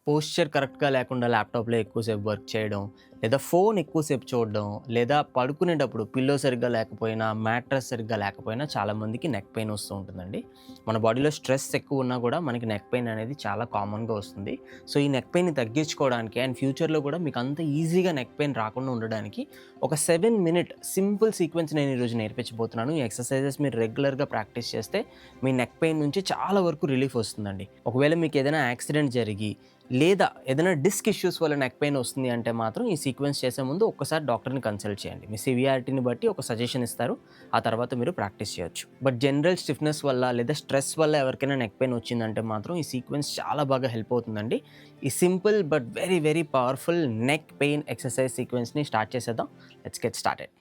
Posture కరెక్ట్‌గా లేకుండా ల్యాప్‌టాప్‌లో ఎక్కువసేపు వర్క్ చేయడం, లేదా ఫోన్ ఎక్కువసేపు చూడడం, లేదా పడుకునేటప్పుడు పిల్లో సరిగ్గా లేకపోయినా, మ్యాట్రెస్ సరిగ్గా లేకపోయినా చాలామందికి నెక్ పెయిన్ వస్తూ ఉంటుందండి. మన బాడీలో స్ట్రెస్ ఎక్కువ ఉన్నా కూడా మనకి నెక్ పెయిన్ అనేది చాలా కామన్‌గా వస్తుంది. సో, ఈ నెక్ పెయిన్‌ని తగ్గించుకోవడానికి అండ్ ఫ్యూచర్‌లో కూడా మీకు అంత ఈజీగా నెక్ పెయిన్ రాకుండా ఉండడానికి ఒక 7 మినిట్ సింపుల్ సీక్వెన్స్ నేను ఈరోజు నేర్పించబోతున్నాను. ఈ ఎక్సర్‌సైజెస్ మీరు రెగ్యులర్‌గా ప్రాక్టీస్ చేస్తే మీ నెక్ పెయిన్ నుంచి చాలా వరకు రిలీఫ్ వస్తుందండి. ఒకవేళ మీకు ఏదైనా యాక్సిడెంట్ జరిగి లేదా ఏదైనా డిస్క్ ఇష్యూస్ వల్ల నెక్ పెయిన్ వస్తుంది అంటే మాత్రం ఈ సీక్వెన్స్ చేసే ముందు ఒక్కసారి డాక్టర్‌ని కన్సల్ట్ చేయండి. మీ సివియారిటీని బట్టి ఒక సజెషన్ ఇస్తారు. ఆ తర్వాత మీరు ప్రాక్టీస్ చేయొచ్చు. బట్ జనరల్ స్టిఫ్‌నెస్ వల్ల లేదా స్ట్రెస్ వల్ల ఎవరికైనా నెక్ పెయిన్ వచ్చిందంటే మాత్రం ఈ సీక్వెన్స్ చాలా బాగా హెల్ప్ అవుతుందండి. ఈ simple but very very powerful neck pain exercise సీక్వెన్స్‌ని స్టార్ట్ చేసేద్దాం. Let's get started.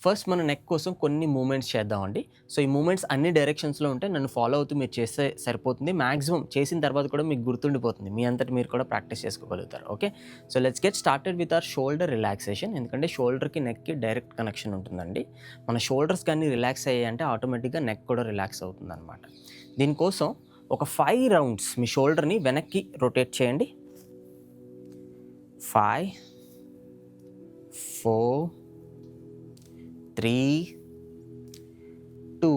ఫస్ట్ మన నెక్ కోసం కొన్ని మూవ్‌మెంట్స్ చేద్దామండి. సో, ఈ మూవ్‌మెంట్స్ అన్ని డైరెక్షన్స్‌లో ఉంటాయి. నన్ను ఫాలో అవుతూ మీరు చేస్తే సరిపోతుంది. మాక్సిమం చేసిన తర్వాత కూడా మీకు గుర్తుండిపోతుంది. మీ అంతట మీరు కూడా ప్రాక్టీస్ చేసుకోగలుగుతారు. Okay. So, let's get started with our shoulder relaxation. ఎందుకంటే షోల్డర్‌కి, నెక్‌కి డైరెక్ట్ కనెక్షన్ ఉంటుందండి. మన షోల్డర్స్ కానీ రిలాక్స్ అయ్యాయంటే ఆటోమేటిక్‌గా నెక్ కూడా రిలాక్స్ అవుతుందనమాట. దీనికోసం ఒక 5 రౌండ్స్ మీ షోల్డర్‌ని వెనక్కి రొటేట్ చేయండి. 5, 4, 3, 2,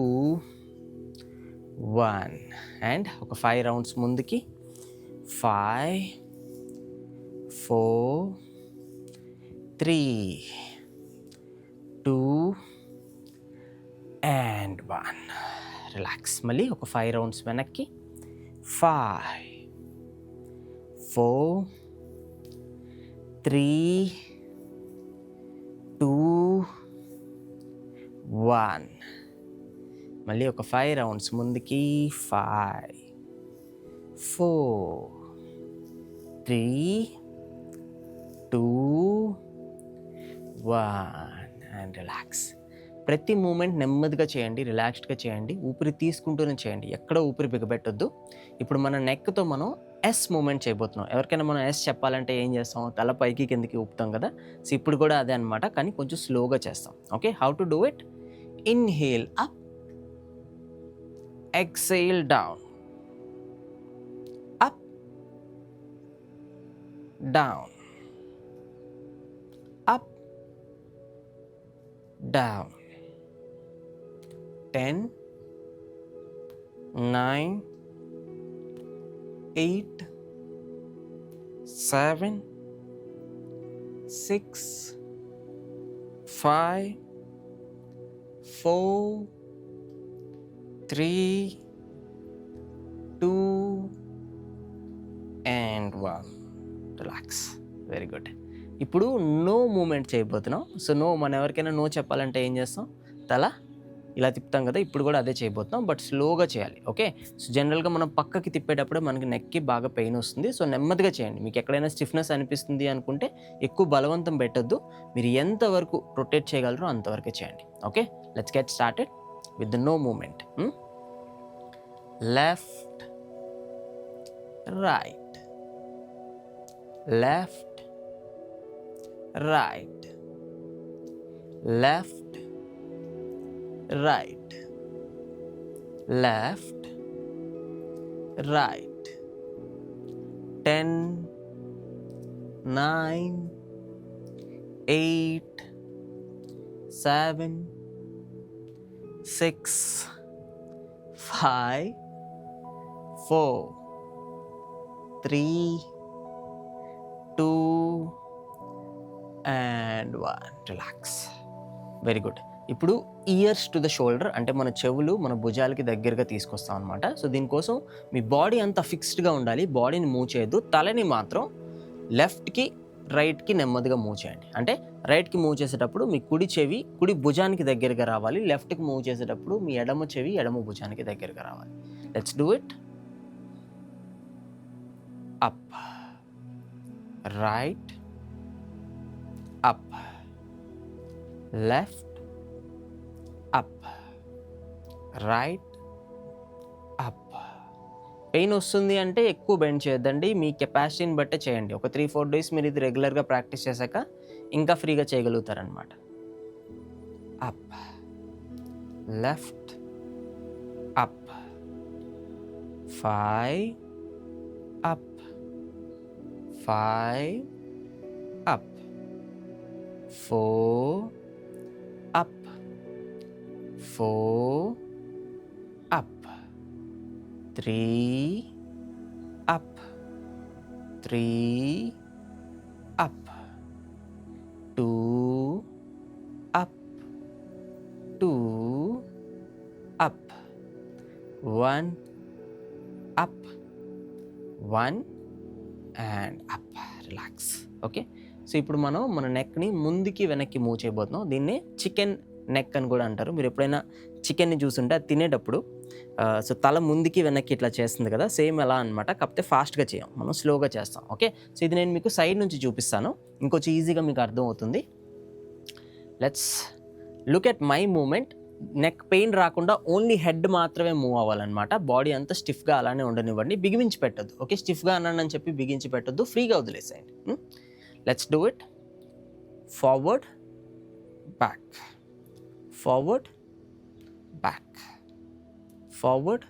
1 అండ్ ఒక 5 రౌండ్స్ ముందుకి 5, 4, 3, 2 అండ్ 1. రిలాక్స్. మళ్ళీ ఒక 5 రౌండ్స్ వెనక్కి 5, 4, 3, 2, 1. మళ్ళీ ఒక 5 రౌండ్స్ ముందుకి 5, 4, 3, 2, 1 అండ్ రిలాక్స్. ప్రతి మూమెంట్ నెమ్మదిగా చేయండి, రిలాక్స్డ్‌గా చేయండి. ఊపిరి తీసుకుంటూనే చేయండి. ఎక్కడ ఊపిరి బిగబెట్టొద్దు. ఇప్పుడు మన నెక్‌తో మనం ఎస్ మూమెంట్ చేయబోతున్నాం. ఎవరికైనా మనం ఎస్ చెప్పాలంటే ఏం చేస్తాం? తల పైకి కిందకి ఊపుతాం కదా! సో, ఇప్పుడు కూడా అదే అనమాట. కానీ కొంచెం స్లోగా చేస్తాం. Okay. How to do it? Inhale up, exhale down, up, down, up, down. 10, 9, 8, 7, 6, 5, 4, 3, 2 and 1. Relax. Very good. ఇప్పుడు నో మూమెంట్ చేయబోతున్నాం. సో, మనం ఎవరికైనా నో చెప్పాలంటే ఏం చేస్తాం? తల ఇలా తిప్పుతాం కదా! ఇప్పుడు కూడా అదే చేయబోతున్నాం. బట్ స్లోగా చేయాలి. ఓకే. సో, జనరల్‌గా మనం పక్కకి తిప్పేటప్పుడు మనకి నెక్‌కి బాగా పెయిన్ వస్తుంది. సో, నెమ్మదిగా చేయండి. మీకు ఎక్కడైనా స్టిఫ్‌నెస్ అనిపిస్తుంది అనుకుంటే ఎక్కువ బలవంతం పెట్టొద్దు. మీరు ఎంతవరకు రొటేట్ చేయగలరో అంతవరకే చేయండి. Okay. Let's get started with the no movement. Left, right, left, right, left, right, left, right. 10, 9, 8, 7, 6, 5, 4, 3, 2 and 1. Relax. Very good. ఇప్పుడు ఇయర్స్ టు ద షోల్డర్ అంటే మన చెవులు మన భుజాలకి దగ్గరగా తీసుకొస్తాం అనమాట. సో, దీనికోసం మీ బాడీ అంతా ఫిక్స్డ్‌గా ఉండాలి. బాడీని మూవ్ చేయొద్దు. తలని మాత్రం లెఫ్ట్‌కి, రైట్‌కి నెమ్మదిగా మూవ్ చేయండి. అంటే రైట్‌కి మూవ్ చేసేటప్పుడు మీ కుడి చెవి కుడి భుజానికి దగ్గరగా రావాలి. లెఫ్ట్‌కి మూవ్ చేసేటప్పుడు మీ ఎడమ చెవి ఎడమ భుజానికి దగ్గరగా రావాలి. Let's do it. Up, right, up, left, up, right, up. Pain వస్తుంది అంటే ఎక్కువ బెండ్ చేయొద్దండి. మీ కెపాసిటీని బట్టే చేయండి. ఒక 3-4 డేస్ మీరు ఇది రెగ్యులర్‌గా ప్రాక్టీస్ చేశాక ఇంకా ఫ్రీగా చేయగలుగుతారనమాట. up, left, up, 5, up, 5, up, 4, up, 4, up, 3, up, 3, up, 2, up, 2, up, 1, up, 1 and up, relax. Okay, so ఇప్పుడు మనం మన నెక్ని ముందుకి వెనక్కి మూవ్ చేయబోతున్నాం. దీన్నే చికెన్ నెక్ అని కూడా అంటారు. మీరు ఎప్పుడైనా చికెన్ని చూసుంటే అది తినేటప్పుడు సో తల ముందుకి వెనక్కి ఇట్లా చేస్తుంది కదా, సేమ్ ఎలా అనమాట. కాకపోతే ఫాస్ట్గా చేయం, మనం స్లోగా చేస్తాం. ఓకే, సో ఇది నేను మీకు సైడ్ నుంచి చూపిస్తాను, ఇంకొంచెం ఈజీగా మీకు అర్థమవుతుంది. Let's look at my movement. Neck pain రాకుండా ఓన్లీ హెడ్ మాత్రమే మూవ్ అవ్వాలన్నమాట. బాడీ అంతా స్టిఫ్గా అలానే ఉండనివ్వండి, బిగించి పెట్టద్దు. ఓకే, స్టిఫ్గా అన్నాను అని చెప్పి బిగించి పెట్టద్దు, ఫ్రీగా వదిలేసేయండి. Let's do it. Forward, back, forward, back, forward,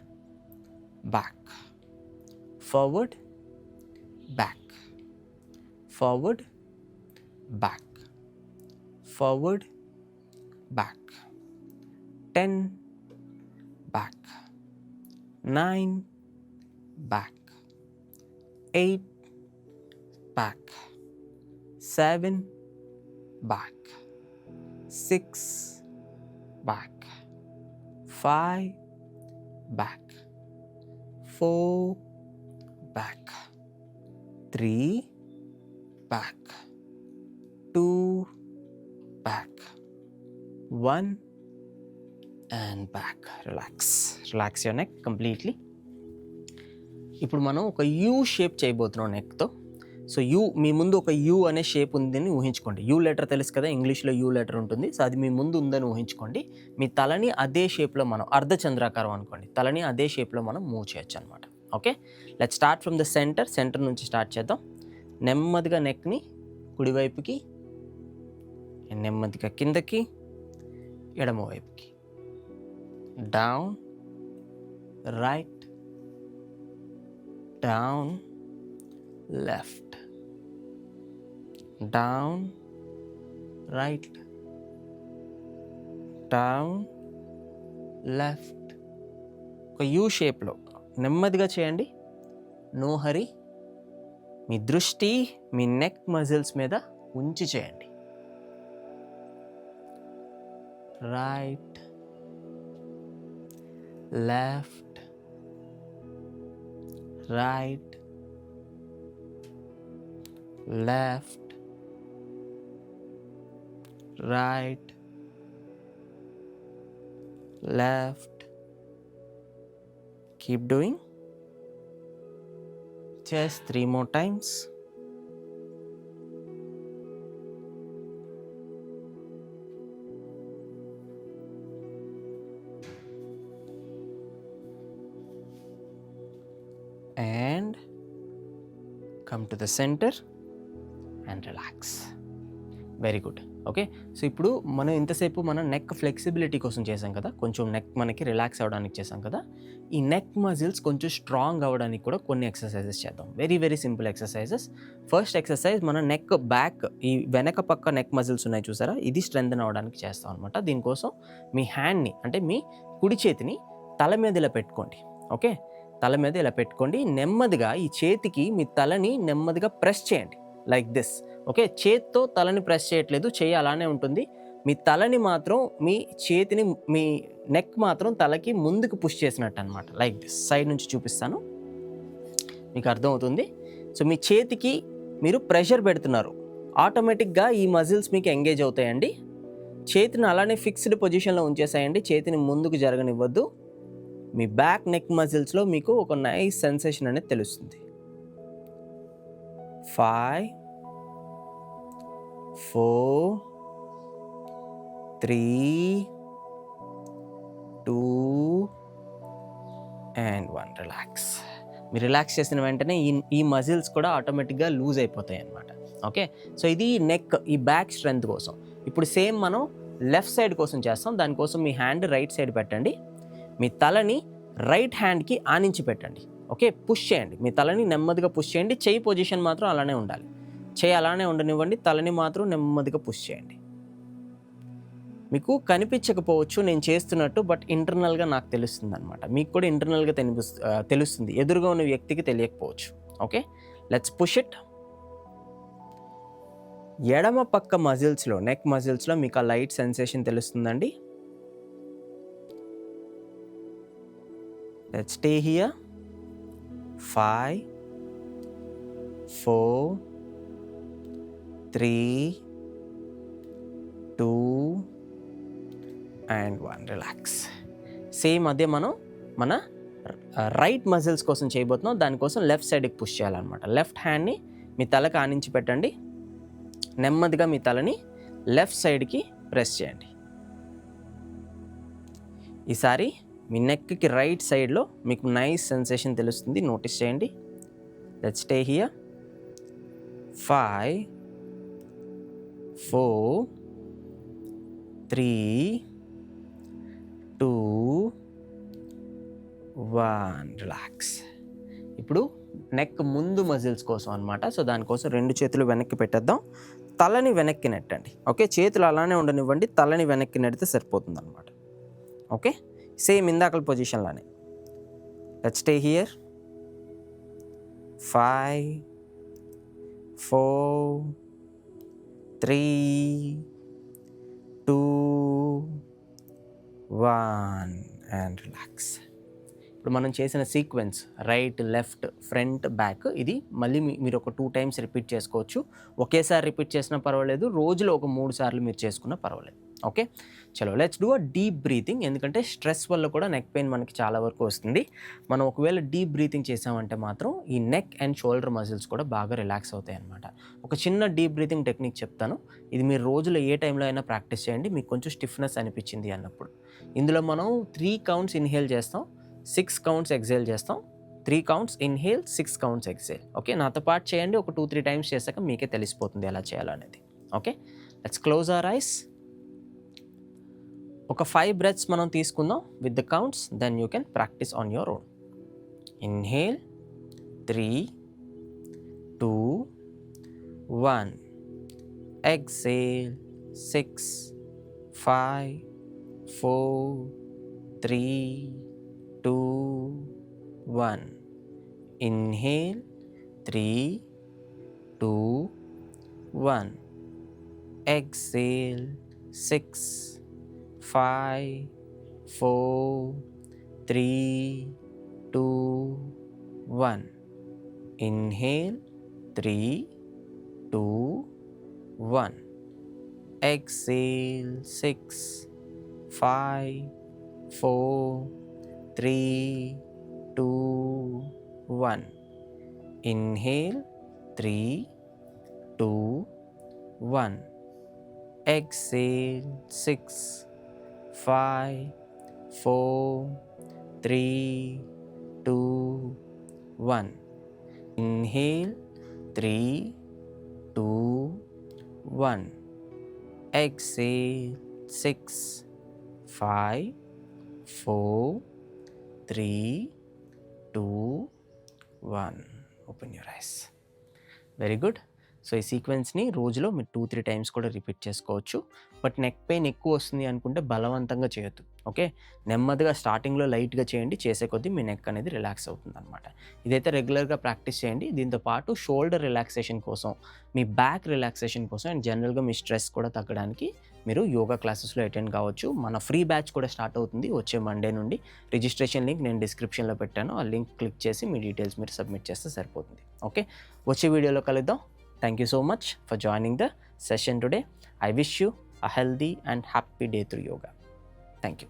back, forward, back, forward, back, forward, back, 10, back, 9, back, 8, back, 7, back, 6, back, 5, back, 4, back, 3, back, 2, back, 1 and back. Relax your neck completely. ఇప్పుడు మనం ఒక యూ షేప్ చేయబోతున్నాం నెక్తో. So you, మీ ముందు ఒక you అనే shape ఉందని ఊహించుకోండి. You letter తెలుసు కదా, ఇంగ్లీష్లో యూ లెటర్ ఉంటుంది. సో అది మీ ముందు ఉందని ఊహించుకోండి. మీ తలని అదే షేప్లో మనం, అర్ధచంద్రాకారం అనుకోండి, తలని అదే షేప్లో మనం మూవ్ చేయొచ్చు అనమాట. Okay, let start from the centre నుంచి స్టార్ట్ చేద్దాం. నెమ్మదిగా నెక్ని కుడివైపుకి, నెమ్మదిగా కిందకి, ఎడమవైపుకి, down, right, down, left, down, right, down, left. ఒక యూ షేప్లో నెమ్మదిగా చేయండి, నో హరీ. మీ దృష్టి మీ నెక్ మజిల్స్ మీద ఉంచి చేయండి. Right, left, right, left, right, left. Keep doing. Just 3 more times. And come to the center and relax. Very good. Okay, so ఇప్పుడు మనం ఇంతసేపు మనం నెక్ ఫ్లెక్సిబిలిటీ కోసం చేసాం కదా, కొంచెం నెక్ మనకి రిలాక్స్ అవ్వడానికి చేసాం కదా. ఈ నెక్ మజిల్స్ కొంచెం స్ట్రాంగ్ అవ్వడానికి కూడా కొన్ని ఎక్సర్సైజెస్ చేద్దాం. Very very simple exercises. First exercise, మన నెక్ బ్యాక్, ఈ వెనక పక్క నెక్ మజిల్స్ ఉన్నాయి చూసారా, ఇది స్ట్రెంథెన్ అవ్వడానికి చేస్తాం అనమాట. దీనికోసం మీ హ్యాండ్ని, అంటే మీ కుడి చేతిని తల మీద ఇలా పెట్టుకోండి. ఓకే, తల మీద ఇలా పెట్టుకోండి. నెమ్మదిగా ఈ చేతికి మీ తలని నెమ్మదిగా ప్రెస్ చేయండి, లైక్ దిస్. ఓకే, చేత్తో తలని ప్రెస్ చేయట్లేదు, చేయి అలానే ఉంటుంది. మీ తలని మాత్రం, మీ చేతిని, మీ నెక్ మాత్రం తలకి ముందుకు పుష్ చేసినట్టు అనమాట, లైక్ దిస్. సైడ్ నుంచి చూపిస్తాను, మీకు అర్థమవుతుంది. సో మీ చేతికి మీరు ప్రెషర్ పెడుతున్నారు, ఆటోమేటిక్గా ఈ మజిల్స్ మీకు ఎంగేజ్ అవుతాయండి. చేతిని అలానే ఫిక్స్డ్ పొజిషన్లో ఉంచేసాయండి, చేతిని ముందుకు జరగనివ్వద్దు. మీ బ్యాక్ నెక్ మజిల్స్లో మీకు ఒక నైస్ సెన్సేషన్ అనేది తెలుస్తుంది. 5, 4, 3, 2 and 1. రిలాక్స్. మీరు రిలాక్స్ చేసిన వెంటనే ఈ మజిల్స్ కూడా ఆటోమేటిక్గా లూజ్ అయిపోతాయి అన్నమాట. ఓకే, సో ఇది నెక్, ఈ బ్యాక్ స్ట్రెంత్ కోసం. ఇప్పుడు సేమ్ మనం లెఫ్ట్ సైడ్ కోసం చేస్తాం. దానికోసం మీ హ్యాండ్ రైట్ సైడ్ పెట్టండి, మీ తలని రైట్ హ్యాండ్కి ఆనించి పెట్టండి. ఓకే, పుష్ చేయండి, మీ తలని నెమ్మదిగా పుష్ చేయండి. చెయ్యి పొజిషన్ మాత్రం అలానే ఉండాలి, చెయ్యి అలానే ఉండనివ్వండి, తలని మాత్రం నెమ్మదిగా పుష్ చేయండి. మీకు కనిపించకపోవచ్చు నేను చేస్తున్నట్టు, బట్ ఇంటర్నల్గా నాకు తెలుస్తుంది అనమాట. మీకు కూడా ఇంటర్నల్గా తెలుస్తుంది, ఎదురుగా ఉన్న వ్యక్తికి తెలియకపోవచ్చు. Okay, let's push it. ఎడమ పక్క మజిల్స్లో, నెక్ మజిల్స్లో మీకు ఆ లైట్ సెన్సేషన్ తెలుస్తుందండి. Let's stay here. 5 4 3 2 and 1. Relax. Same అదే మనం మన రైట్ మజిల్స్ కోసం చేయబోతున్నాం. దానికోసం లెఫ్ట్ సైడ్కి పుష్ చేయాలన్నమాట. లెఫ్ట్ హ్యాండ్ని మీ తలకు ఆనించి పెట్టండి, నెమ్మదిగా మీ తలని లెఫ్ట్ సైడ్కి ప్రెస్ చేయండి. ఈసారి మీ నెక్కి రైట్ సైడ్లో మీకు నైస్ సెన్సేషన్ తెలుస్తుంది, నోటీస్ చేయండి. Let's stay here. 5 4 3 2 1. రిలాక్స్. ఇప్పుడు నెక్ ముందు మజిల్స్ కోసం అనమాట. సో దానికోసం 2 చేతులు వెనక్కి పెట్టేద్దాం, తలని వెనక్కి నెట్టండి. ఓకే, చేతులు అలానే ఉండనివ్వండి, తలని వెనక్కి నెడితే సరిపోతుంది అనమాట. ఓకే, సేమ్ ఇందాకల పొజిషన్లానే. Let's stay here. 5 4 3 2 1 and relax. ఇప్పుడు మనం చేసిన sequence right, left, front, back, ఇది మళ్ళీ మీరు ఒక 2 times రిపీట్ చేసుకోవచ్చు. ఒకేసారి రిపీట్ చేసినా పర్వాలేదు, రోజులో ఒక 3 సార్లు మీరు చేసుకున్నా పర్వాలేదు. ఓకే, చలో let's do a deep breathing. ఎందుకంటే స్ట్రెస్ వల్ల కూడా నెక్ పెయిన్ మనకి చాలా వరకు వస్తుంది. మనం ఒకవేళ డీప్ బ్రీతింగ్ చేసామంటే మాత్రం ఈ నెక్ అండ్ షోల్డర్ మజిల్స్ కూడా బాగా రిలాక్స్ అవుతాయి అన్నమాట. ఒక చిన్న డీప్ బ్రీతింగ్ టెక్నిక్ చెప్తాను, ఇది మీరు రోజులో ఏ టైంలో అయినా ప్రాక్టీస్ చేయండి, మీకు కొంచెం స్టిఫ్నెస్ అనిపించింది అన్నప్పుడు. ఇందులో మనం 3 counts ఇన్హేల్ చేస్తాం, 6 counts ఎక్సేల్ చేస్తాం. 3 counts inhale, 6 counts exhale. Okay, నాతో పాటు చేయండి. ఒక 2-3 times చేశాక మీకే తెలిసిపోతుంది ఎలా చేయాలనేది. Okay, let's close our eyes. ఒక 5 breaths మనం తీసుకుందాం with the counts, then you can practice on your own. Inhale 3 2 1. Exhale 6 5 4 3 2 1. Inhale 3 2 1. Exhale 6 5 4 3 2 1. Inhale 3 2 1. Exhale 6 5 4 3 2 1. Inhale 3 2 1. Exhale 6 5 4 3 2 1. Inhale 3 2 1. Exhale 6 5 4 3 2 1. Open your eyes. Very good. So ఈ సీక్వెన్స్ని రోజులో మీరు 2-3 times కూడా repeat చేసుకోవచ్చు. But neck pain ఎక్కువ వస్తుంది అనుకుంటే బలవంతంగా చేయొద్దు. ఓకే, నెమ్మదిగా స్టార్టింగ్లో లైట్గా చేయండి, చేసే కొద్దీ మీ నెక్ అనేది రిలాక్స్ అవుతుంది అనమాట. ఇదైతే రెగ్యులర్గా ప్రాక్టీస్ చేయండి. దీంతో పాటు షోల్డర్ రిలాక్సేషన్ కోసం, మీ బ్యాక్ రిలాక్సేషన్ కోసం అండ్ జనరల్గా మీ స్ట్రెస్ కూడా తగ్గడానికి మీరు యోగా క్లాసెస్లో అటెండ్ కావచ్చు. మన ఫ్రీ బ్యాచ్ కూడా స్టార్ట్ అవుతుంది వచ్చే మండే నుండి. రిజిస్ట్రేషన్ లింక్ నేను డిస్క్రిప్షన్లో పెట్టాను, ఆ లింక్ క్లిక్ చేసి మీ డీటెయిల్స్ మీరు సబ్మిట్ చేస్తే సరిపోతుంది. ఓకే, వచ్చే వీడియోలో కలుద్దాం. Thank you so much for joining the session today. I wish you a healthy and happy day through yoga. Thank you.